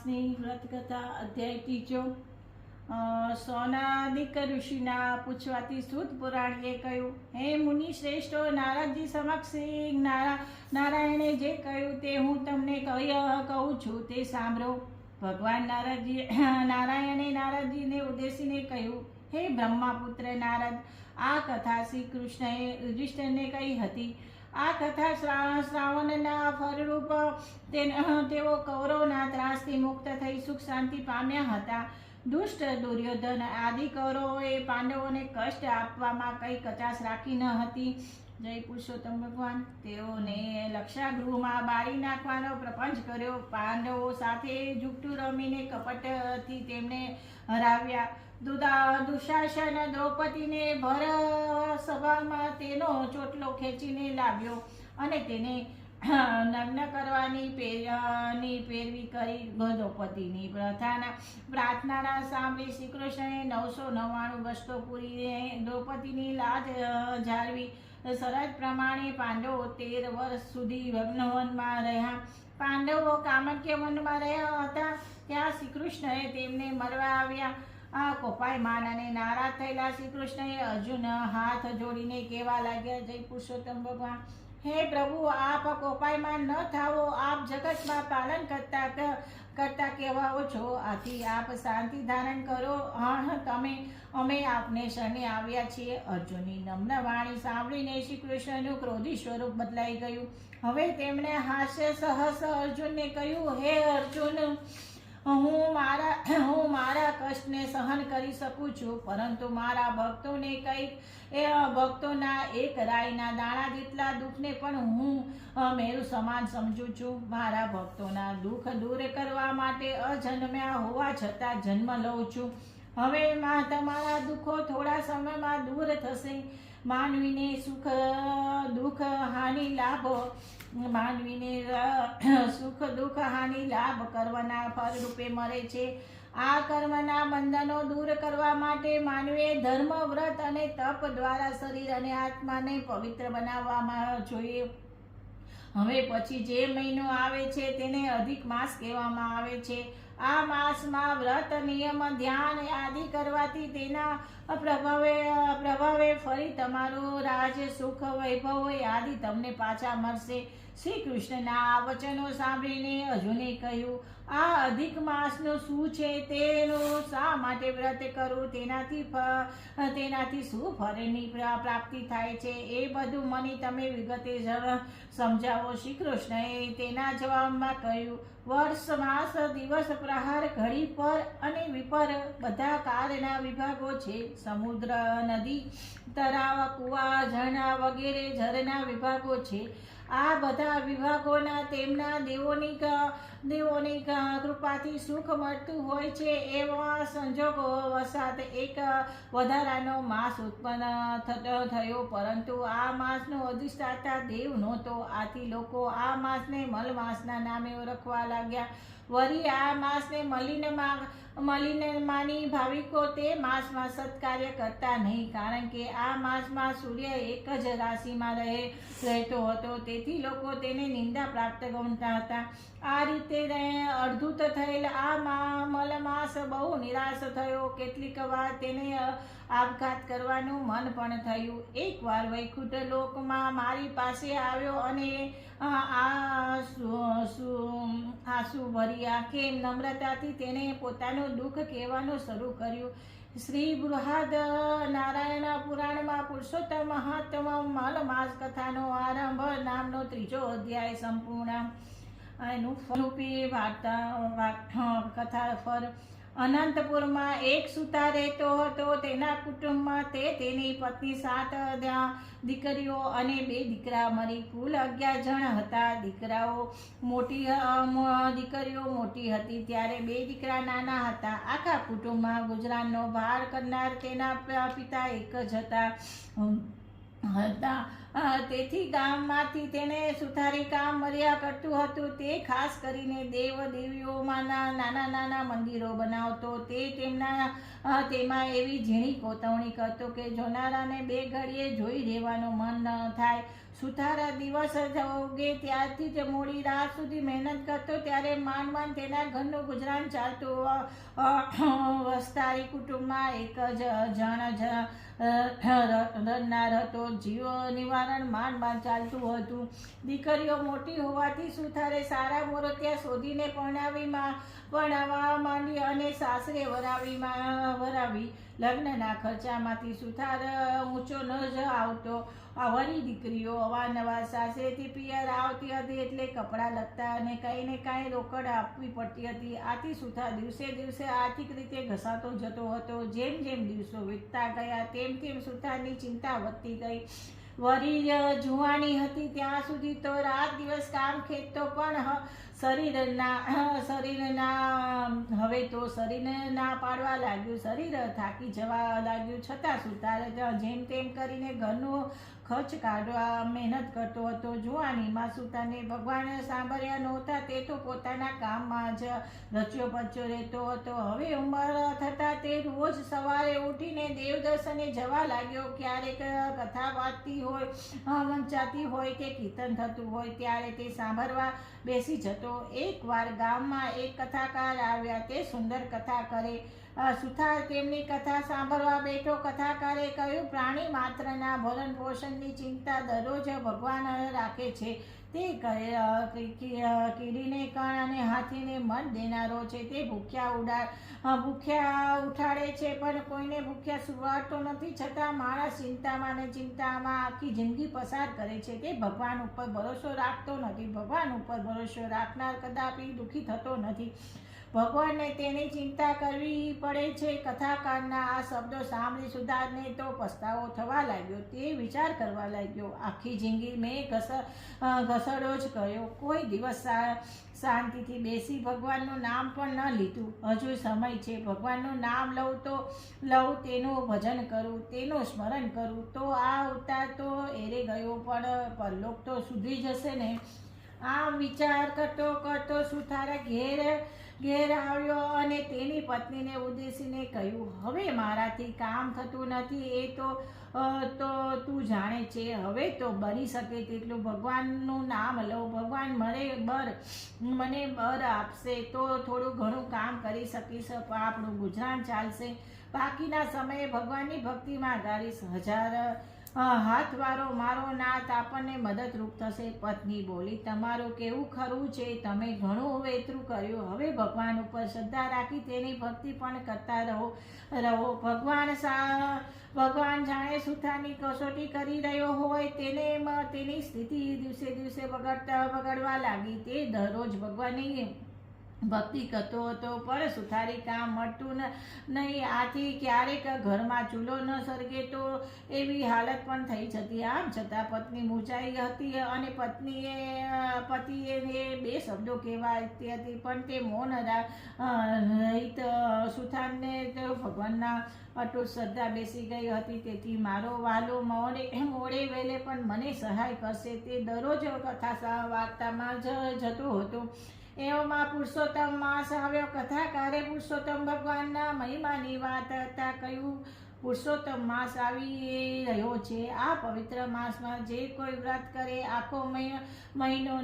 માસની વ્રતકથા અધ્યાય ત્રીજો। સોનાદિક ઋષિના પૂછવાથી સૂત પુરાણીએ કહ્યું, હે મુનિ શ્રેષ્ઠો, નારદજી સમક્ષ નારાયણે જે કહ્યું તે હું તમને કહું છું તે સાંભળો। ભગવાન નારાયણે નારદજીને ઉદ્દેશીને કહ્યું, હે બ્રહ્માપુત્ર નારદ, આ કથા શ્રી કૃષ્ણએ યુધિષ્ઠિરને કહી હતી। આ કથા શ્રાવણના ફળરૂપ તેઓ કૌરવના ત્રાસથી મુક્ત થઈ સુખ શાંતિ પામ્યા હતા। દુષ્ટ દુર્યોધન આદિ કૌરવોએ પાંડવોને કષ્ટ આપવામાં કઈ કચાશ રાખી ન હતી। જય પુરુષોત્તમ ભગવાન। તેઓને લક્ષાગૃહમાં બાળી નાખવાનો પ્રપંચ કર્યો। પાંડવો સાથે જુઠ્ઠું રમીને કપટથી તેમને હરાવ્યા। દુશાસન દ્રૌપદીને ભર સભામાં તેનો ચોટલો ખેંચીને લાવ્યો અને તેને નગ્ન કરવાની પેરવી કરી। દ્રૌપદીની પ્રાર્થના સાંભળી શ્રી કૃષ્ણએ 999 વસ્ત્રો પૂરીને દ્રૌપદીની લાજ જાળવી। શરત પ્રમાણે પાંડવો 13 વર્ષ સુધી વનમાં રહ્યા। પાંડવો કામક્ય વનમાં રહ્યા હતા ત્યાં શ્રી કૃષ્ણએ તેમને મળવા આવ્યા। કોપાયમાન અને નારાજ થયેલા શ્રી કૃષ્ણએ અર્જુન હાથ જોડીને કહેવા લાગ્યા, જય પુરુષોત્તમ ભગવાન, હે પ્રભુ, આપ કોપાયમાન ન થાવો। આપ જગતમાં પાલન કરતા કહેવાઓ છો, આથી આપ શાંતિ ધારણ કરો। અમે આપને શરણે આવ્યા છીએ। અર્જુનની નમ્ર વાણી સાંભળીને શ્રી કૃષ્ણનું ક્રોધી સ્વરૂપ બદલાઈ ગયું। હવે તેમણે હાસ્ય સહસ અર્જુનને કહ્યું, હે અર્જુન, હું મારા કષ્ટને સહન કરી શકું છું, પરંતુ મારા ભક્તોના એક રાઈના દાણા જેટલા દુઃખને પણ હું મેરુ સમાન સમજું છું। મારા ભક્તોના દુઃખ દૂર કરવા માટે અજન્મ્યા હોવા છતાં જન્મ લઉં છું। હવે તમારા દુઃખો થોડા સમયમાં દૂર થશે। માનવીને સુખ દુઃખ હાનિ લાભ કર્મના ફળ રૂપે મળે છે। આ કર્મના બંધનો દૂર કરવા માટે માનવીએ ધર્મ, વ્રત અને તપ દ્વારા શરીર અને આત્માને પવિત્ર બનાવવામાં જોઈએ। હવે પછી જે મહિનો આવે છે તેને અધિક માસ કહેવામાં આવે છે। આ માસમાં વ્રત, નિયમ, ધ્યાન આદિ કરવાથી તેના પ્રભાવે ફરી તમારું રાજ, સુખ, વૈભવ આદિ તમને પાછા મળશે। શ્રી કૃષ્ણના આ વચનો સાંભળીને અર્જુને કહ્યું, આ અધિક માસનું શું છે? તેનું શા માટે વ્રત કરવું? તેનાથી શું ફળની પ્રાપ્તિ થાય છે? એ બધું મને તમે વિગતે સમજાવો। શ્રી કૃષ્ણએ તેના જવાબમાં કહ્યું, વર્ષ, માસ, દિવસ, પ્રહાર, ઘડી, પર અને વિપર બધા કાળના વિભાગો છે। સમુદ્ર, નદી, તળાવ, કુવા, ઝરણા વગેરે જળના વિભાગો છે। આ બધા વિભાગોના તેમના દેવોની કૃપાથી સુખ મળતું હોય છે। એવા સંજોગો વસાત એક વધારાનો માસ ઉત્પન્ન થયો, પરંતુ આ માસનો અધિષ્ઠાતા દેવ નહોતો। આથી લોકો આ માસને મલ માસના નામે ઓળખવા લાગ્યા। વળી આ માસને મલિન માની ભાવિકો તે માસમાં સત્કાર્ય કરતા નહીં, કારણ કે આ માસમાં સૂર્ય એક જ રાશિમાં રહેતો હતો, તેથી લોકો તેને નિંદા પ્રાપ્ત ગણતા હતા। આ રીતે અદ્ભુત થયેલ આ મલમાસ બહુ નિરાશ થયો। કેટલીક વાર તેને આપઘાત કરવાનું મન પણ થયું। એકવાર વૈકુંઠ લોકમાં મારી પાસે આવ્યો અને આંસુ ભરી આંખે નમ્રતાથી તેને પોતાનું દુઃખ કહેવાનું શરૂ કર્યું। શ્રી બૃહદ નારાયણ પુરાણમાં પુરુષોત્તમ મહાત્મા મલમાસ કથાનો આરંભ નામનો ત્રીજો અધ્યાય સંપૂર્ણ। એનું ફળરૂપી કથા ફળ। અનંતપુરમાં એક સૂતા રહેતો હતો। તેના કુટુંબમાં તેની પત્ની, 7 દીકરીઓ અને 2 દીકરા મળી કુલ 11 જણ હતા। દીકરીઓ મોટી હતી ત્યારે 2 દીકરા નાના હતા। આખા કુટુંબમાં ગુજરાનનો ભાર કરનાર તેના પિતા એક જ હતા। તેથી ગામમાંથી તેને સુથારી કામ મળ્યા કરતું હતું। તે ખાસ કરીને દેવ દેવીઓમાંના નાના મંદિરો બનાવતો। તે તેમાં એવી ઝીણી કોતરણી કરતો કે જોનારાને 2 ઘડીએ જોઈ રહેવાનું મન ન થાય। સુથાર દિવસ ઉગે ત્યારથી જ મોડી રાત સુધી મહેનત કરતો, ત્યારે માંડ તેના ઘરનું ગુજરાન ચાલતું. વસ્તારી કુટુંબમાં એક જ જણ રડનાર હતો. જીવ નિવારણ માંડ ચાલતું હતું. દીકરીઓ મોટી હોવાથી સુથારે સારા મોરતિયા શોધીને પરણાવવા માંડી અને સાસરે વરાવી. લગ્નના ખર્ચામાંથી સુથાર ઊંચો ન જ આવતો. વળી દીકરીઓ અવારનવાર સાસરેથી પિયર આવતી હતી, એટલે કપડાં લત્તા અને કંઈ ને કાંઈ રોકડ આપવી પડતી હતી. આથી સુથાર દિવસે દિવસે આર્થિક રીતે ઘસાતો જતો હતો. જેમ જેમ દિવસો વીતતા ગયા તેમ સુથારની ચિંતા વધતી ગઈ. વળી જુવાની હતી ત્યાં સુધી તો રાત દિવસ કામ ખેંચતો, પણ હવે તો શરીરને ના પાડવા લાગ્યું. શરીર થાકી જવા લાગ્યું. છતાં સુથાર જેમ તેમ કરીને ઘરનું ખર્ચ કાઢવા મહેનત કરતો હતો. જુવાનીમાં સુથારને ભગવાન સાંભળ્યા નહોતા. તે તો પોતાના કામમાં જ રચ્યો પચ્યો રહેતો હતો. હવે ઉંમર થતાં તે રોજ સવારે ઉઠીને દેવ દર્શને જવા લાગ્યો. ક્યારેક કથા વાંચતી હોય, વંચાતી હોય કે કીર્તન થતું હોય ત્યારે તે સાંભળવા બેસી જતો. એકવાર ગામમાં એક કથાકાર આવ્યા. તે સુંદર કથા કરે. સુથાર તેમની કથા સાંભળવા બેઠો. કથાકારે કહ્યું, પ્રાણી માત્રના ભરણ પોષણની ચિંતા દરરોજ ભગવાન રાખે છે. તે કીડીને કણ અને હાથીને મન દેનારો છે. તે ભૂખ્યા ઉઠાડે છે, પણ કોઈને ભૂખ્યા સુવાડતો નથી. છતાં માણસ ચિંતામાં ને ચિંતામાં આખી જિંદગી પસાર કરે છે. તે ભગવાન ઉપર ભરોસો રાખતો નથી. ભગવાન ઉપર ભરોસો રાખનાર કદાપી દુઃખી થતો નથી. ભગવાનને તેની ચિંતા કરવી પડે છે. કથાકારના આ શબ્દો સાંભળી સુથારને તો પસ્તાવો થવા લાગ્યો. તે વિચાર કરવા લાગ્યો, આખી જિંદગી મેં ઘસડો જ કર્યો. કોઈ દિવસ શાંતિથી બેસી ભગવાનનું નામ પણ ન લીધું. હજુ સમય છે. ભગવાનનું નામ લઉં, તેનું ભજન કરું, તેનું સ્મરણ કરું, તો આ અવતાર તો એરે ગયો, પણ પરલોક તો સુધરી જશે ને. આમ વિચાર કરતો સુથાર ઘેર આવ્યો અને તેની પત્નીને ઉદ્દેશીને કહ્યું, હવે મારાથી કામ થતું નથી. એ તો તું જાણે છે. હવે તો બની શકે તેટલું ભગવાનનું નામ લઉં. ભગવાન મને બર આપશે તો થોડું ઘણું કામ કરી શકીશ. આપણું ગુજરાન ચાલશે. બાકીના સમયે ભગવાનની ભક્તિમાં ગાળીશ. હાથવારો મારો નાથ આપણને મદદરૂપ થશે. પત્ની બોલી, તમારું કેવું ખરું છે. તમે ઘણું વેતરું કર્યું. હવે ભગવાન ઉપર શ્રદ્ધા રાખી તેની ભક્તિ પણ કરતા રહો. ભગવાન જાણે સુથારની કસોટી કરી રહ્યો હોય. તેની સ્થિતિ દિવસે દિવસે બગડવા લાગી. તે દરરોજ ભગવાનની ભક્તિ કરતો હતો, પણ સુથારી કામ મળતું નહીં. આથી ક્યારેક ઘરમાં ચૂલો ન સળગે તો એવી હાલત પણ થઈ જતી. આમ છતાં પત્ની મૂંઝાઈ હતી અને પતિએ બે શબ્દો કહેવાતી હતી, પણ તે મૌન રહિત. સુથારને તો ભગવાનના અટૂટ શ્રદ્ધા બેસી ગઈ હતી. તેથી મારો વાલો મોડે વેલે પણ મને સહાય કરશે. તે દરરોજ કથા વાર્તામાં જતો હતો. એવામાં પુરુષોત્તમ માસ આવ્યો. કથાકારે પુરુષોત્તમ ભગવાનના મહિમાની વાત કરતા કહ્યું, પુરુષોત્તમ માસ આવી રહ્યો છે. આ પવિત્ર માસમાં જે કોઈ વ્રત કરે, આખો મહિનો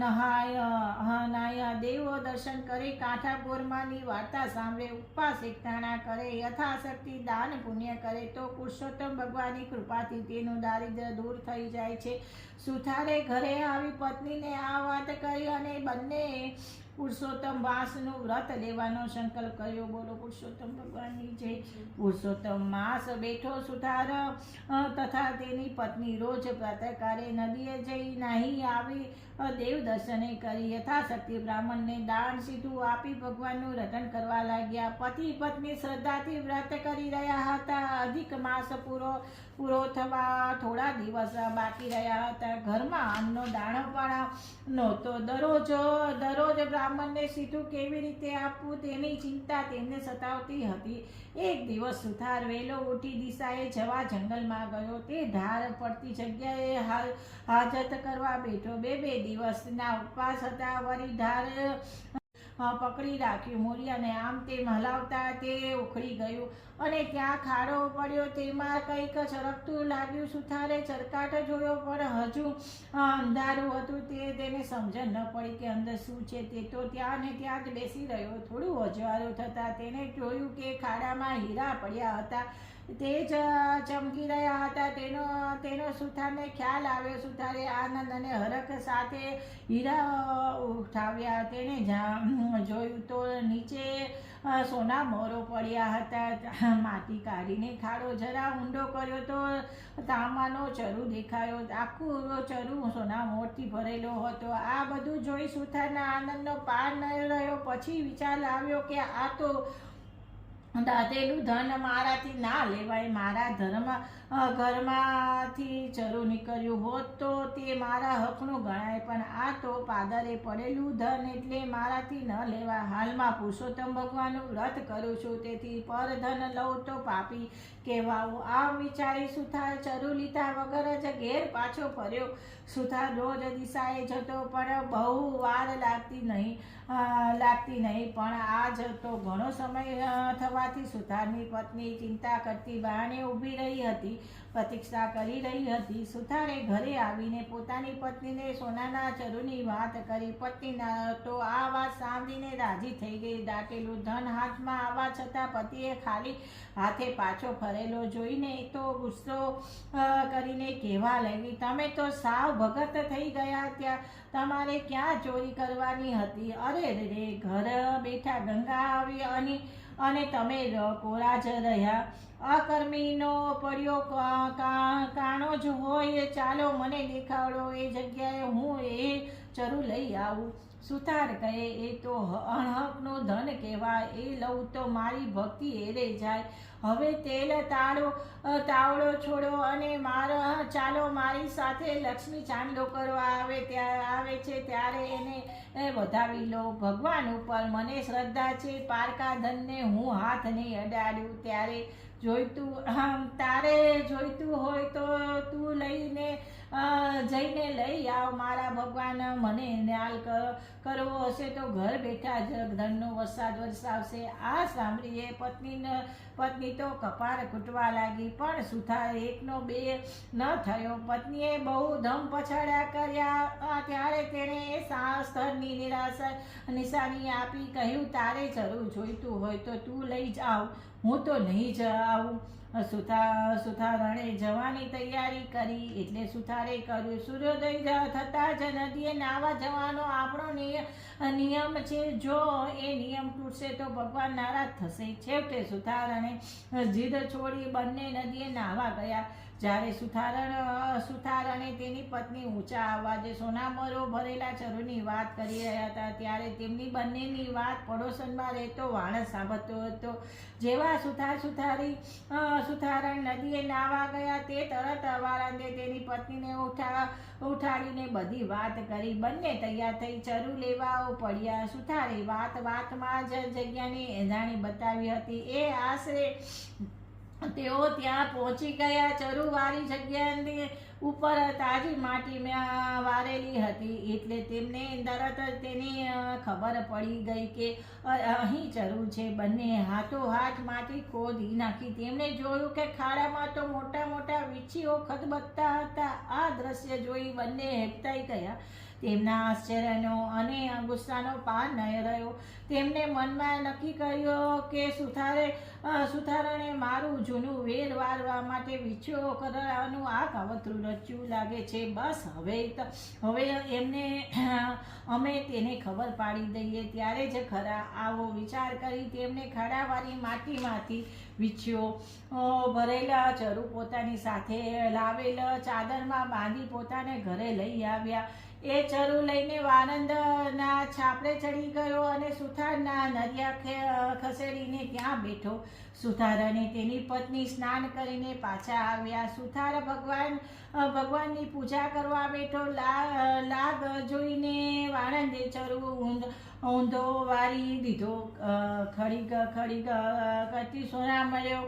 નહાય, દેવો દર્શન કરે, કાંઠા ગોરમાની વાર્તા સાંભળે, ઉપવાસ એકટાણા કરે, યથાશક્તિ દાન પુણ્ય કરે, તો પુરુષોત્તમ ભગવાનની કૃપાથી તેનું દારિદ્ર્ય દૂર થઈ જાય છે. સુથારે ઘરે આવી પત્નીને આ વાત કરી અને બંને પુરુષોત્તમ માસનું વ્રત લેવાનો સંકલ્પ કર્યો. બોલો પુરુષોત્તમ ભગવાનની જય. પુરુષોત્તમ માસ બેઠો. સુથાર તથા તેની પત્ની રોજ પ્રાતઃકાળે નદીએ જઈ નાહી આવી દેવ દર્શને કરી, યથાશક્તિ બ્રાહ્મણને દાન સીધું આપી ભગવાનનું રટન કરવા લાગ્યા. પતિ પત્ની શ્રદ્ધાથી વ્રત કરી રહ્યા હતા. અધિક માસ પૂરો થવા થોડા દિવસ બાકી રહ્યા હતા. ઘરમાં અન્નનો દાણો પણ નહોતો. દરરોજ બ્રાહ્મણને સીધું કેવી રીતે આપવું તેની ચિંતા તેમને સતાવતી હતી. એક દિવસ સુથાર વહેલો ઉઠી દિશાએ જવા જંગલમાં ગયો. તે ધાર પડતી જગ્યાએ હાજત કરવા બેઠો. બે દિવસના ઉપવાસ હતા. વળી પકડી રાખ્યું. મૂળિયાને આમ તેમ હલાવતા તે ઉખડી ગયું અને ત્યાં ખાડો પડ્યો. તેમાં કંઈક ચરકતું લાગ્યું. સુથારે ચરકાટ જોયો પણ હજુ અંધારું હતું. તેને સમજણ ન પડી કે અંદર શું છે. તે તો ત્યાં ને ત્યાં જ બેસી રહ્યો. થોડું અજવાળું થતાં તેને જોયું કે ખાડામાં હીરા પડ્યા હતા. તે જ ચમકી રહ્યા હતા. તેનો સુથારને ખ્યાલ આવ્યો. સુથારે આનંદ અને હરખ સાથે હીરા ઉઠાવ્યા. તેને જોયું તો નીચે સોના મોરો પડ્યા હતા. માટી કાઢીને ખાડો જરા ઊંડો કર્યો તો તાંબાનો ચરુ દેખાયો. આખું ચરુ સોના મોરથી ભરેલો હતો. આ બધું જોઈ સુથારના આનંદનો પાર ન રહ્યો. પછી વિચાર આવ્યો કે આ તો દાદેલું ધન મારાથી ના લેવાય. મારા ઘરમાંથી ચરુ નીકળ્યું હોત તો તે મારા હકનું ગણાય, પણ આ તો પાદરે પડેલું ધન એટલે મારાથી ન લેવાય. હાલમાં પુરુષોત્તમ ભગવાનનું વ્રત કરું છું, તેથી પરધન લઉં તો પાપી કહેવાવું. આમ વિચારી સુથાર ચરુ લીધા વગર જ ઘેર પાછો ફર્યો. સુથાર રોજ દિશાએ જતો પણ બહુ વાર લાગતી નહીં. પણ આજ તો ઘણો સમય થવાથી સુથારની પત્ની ચિંતા કરતી બહાને ઊભી રહી હતી, પ્રતીક્ષા કરી રહી હતી. સુથારે ઘરે આવીને પોતાની પત્નીને સોનાના ચરુની વાત કરી. પત્ની તો આ વાત સાંભળીને રાજી થઈ ગઈ. દાટેલું ધન હાથમાં આવવા છતાં પતિએ ખાલી હાથે પાછો ફરેલો જોઈને તો ગુસ્સો કરીને કહેવા લાગી, તમે તો સાવ ભગત થઈ ગયા. ત્યાં તમારે ક્યાં ચોરી કરવાની હતી? અરે રે, ઘર બેઠા ગંગા આવી અને તમે કોરા જ રહ્યા. અકર્મીનો પડ્યો કાણો જ હોય. ચાલો મને દેખાડો, એ જગ્યાએ હું એ ચરુ લઈ આવું. સુથાર કહે, એ તો અણહકનું ધન કહેવાય. એ લઉં તો મારી ભક્તિ એરે જાય. હવે તેલ તાવડો છોડો અને ચાલો મારી સાથે. લક્ષ્મી ચાંદલો કરવા આવે છે ત્યારે એને વધાવી લો. ભગવાન ઉપર મને શ્રદ્ધા છે. પારકા ધનને હું હાથ નહીં અડાડ્યું. તારે જોઈતું હોય તો તું જઈને લઈ આવ. મારા ભગવાન મને ન્યાલ કરવો હશે તો ઘર બેઠા જ ધનનો વરસાદ વરસાવશે. આ સાંભળીએ પત્ની તો કપાળ કૂટવા લાગી, પણ સુથાર એકનો બે ન થયો. પત્નીએ બહુ ધમ પછાડ્યા કર્યા ત્યારે તેણે સ્થળની નિશાની આપી કહ્યું, તારે જરૂર જોઈતું હોય તો તું લઈ જાવ, હું તો નહીં જ આવું. સુથારણે જવાની તૈયારી કરી એટલે સુથારે કર્યું. સૂર્યોદય થતાં જ નદીએ નાવા જવાનો આપણો નિયમ છે. જો એ નિયમ તૂટશે તો ભગવાન નારાજ થશે. છેવટે સુથારણે જીદ છોડી બંને નદીએ નાવા ગયા. જ્યારે સુથાર અને તેની પત્ની ઊંચા અવાજે સોનામરો ભરેલા ચરુની વાત કરી રહ્યા હતા ત્યારે તેમની બંનેની વાત પડોશમાં રહેતો વાણસ સાંભળતો હતો. જેવા સુથારણ નદીએ નાવા ગયા તે તરત વાળંદે તેની પત્નીને ઉઠાડીને બધી વાત કરી. બંને તૈયાર થઈ ચરુ લેવા પડ્યા. સુથારે વાતમાં જ જગ્યાની એંધાણી બતાવી હતી. એ આશરે તેઓ ત્યાં પહોંચી ગયા. ચરુવાળી જગ્યાની ઉપર તાજી માટી વારેલી હતી એટલે તેમને તરત જ તેની ખબર પડી ગઈ કે અહીં ચરુ છે. બંને હાથોહાથ માટી ખોદી નાખી. તેમણે જોયું કે ખાડામાં તો મોટા મોટા વીંછીઓ ખદબદતા હતા. આ દ્રશ્ય જોઈ બંને હેબતાઈ ગયા. તેમના આશ્ચર્યનો અને ગુસ્સાનો પાર ન રહ્યો. તેમણે મનમાં નક્કી કર્યું કે સુથારણે મારું જૂનું વેર વારવા માટે વીંછીઓ કરવાનું આ કાવતરું રચ્યું લાગે છે. બસ હવે અમે તેને ખબર પાડી દઈએ ત્યારે જ ખરા. આવો વિચાર કરી તેમણે ખાડાવાળી માટીમાંથી વીંછીઓ ભરેલા ચરુ પોતાની સાથે લાવેલ ચાદરમાં બાંધી પોતાને ઘરે લઈ આવ્યા. એ ચરુ લઈને વાનંદના છાપરે ચડી ગયો અને સુથારના નરિયા ખસેડીને ત્યાં બેઠો. સુથાર અને તેની પત્ની સ્નાન કરીને પાછા આવ્યા. સુથાર ભગવાનની પૂજા કરવા બેઠો. લાગ જોઈને વાણંદે ચરવું ઊંધો વારી દીધો. ખડીગ કરતી સોના મળ્યો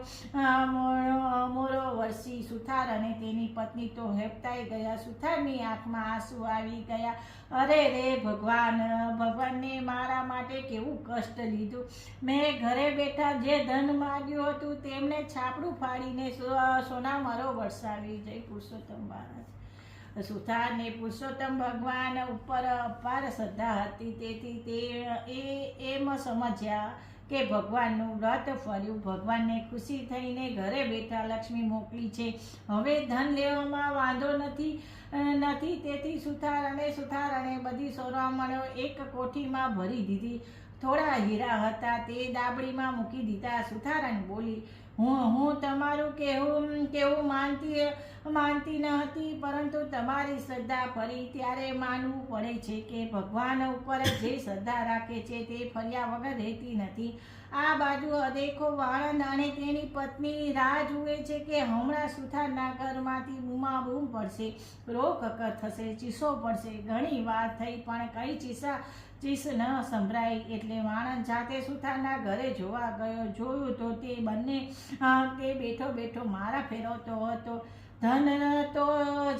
મોરો વરસી. સુથાર અને તેની પત્ની તો હેપતાઈ ગયા. સુથારની આંખમાં આંસુ આવી ગયા. અરે રે ભગવાનને મારા માટે કેવું કષ્ટ લીધું. મેં ઘરે બેઠા જે ધન માગ્યું હતું તેમને છાપડું ફાડીને સોનામરો વરસાવી. જય પુરુષોત્તમ મહારાજ. સુથારને પુરુષોત્તમ ભગવાન ઉપર અપાર શ્રદ્ધા હતી. તેથી તે એમ સમજ્યા કે ભગવાનનું વ્રત ફર્યું. ભગવાનને ખુશી થઈને ઘરે બેઠા લક્ષ્મી મોકલી છે. હવે ધન લેવામાં વાંધો નથી. તેથી સુથાર અને બધી સોનામણીઓ એક કોઠીમાં ભરી દીધી. થોડા હીરા હતા તે દાબડીમાં મૂકી દીધા. સુથારન બોલી, હું તમારું કેવું માનતી ન હતી, પરંતુ તમારી શ્રદ્ધા ફરી ત્યારે માનવું પડે છે કે ભગવાન ઉપર જે શ્રદ્ધા રાખે છે તે ફર્યા વગર રહેતી નથી. આ બાજુ અદેખો વાણંદ અને તેની પત્ની રાહ જુએ છે કે હમણાં સુથારના ઘરમાંથી બૂમાબૂમ પડશે, રોકકર થશે, ચીસો પડશે. ઘણી વાર થઈ પણ કઈ ચીસ ન સંભળાઈ. એટલે વાણંદ જાતે સુથારના ઘરે જોવા ગયો. જોયું તો તે બેઠો બેઠો મારા ફેરવતો હતો. ધન તો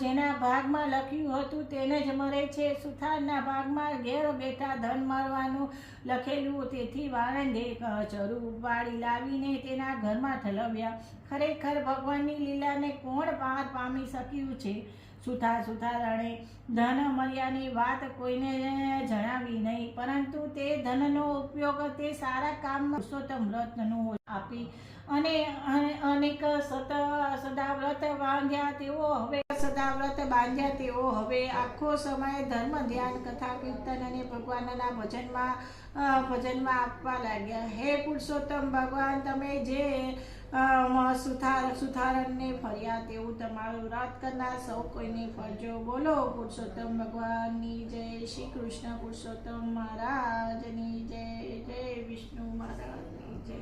જેના ભાગમાં લખ્યું હતું તેને જ મળે છે. સુથારના ભાગમાં ઘેર બેઠા ધન મળવાનું લખેલું. તેથી વાણંદે ચરુ ઉપાડી લાવીને તેના ઘરમાં ઠલવ્યા. ખરેખર ભગવાનની લીલાને કોણ પાર પામી શક્યું છે? સુથારણે ધન મળ્યાની વાત કોઈને જણાવી નહીં, પરંતુ તે ધનનો ઉપયોગ તે સારા કામમાં પુરુષોત્તમ વ્રતનું આપી અને અનેક સદાવ્રત બાંધ્યા. તેઓ હવે આખો સમય ધર્મ, ધ્યાન, કથા, કીર્તન અને ભગવાનના ભજનમાં આપવા લાગ્યા. હે પુરુષોત્તમ ભગવાન, તમે જે સુથારને ફર્યા તેવું તમારું વ્રત કરનાર સૌ કોઈને ફરજો. બોલો પુરુષોત્તમ ભગવાનની જય. શ્રી કૃષ્ણ પુરુષોત્તમ મહારાજની જય. જય વિષ્ણુ મહારાજની જય.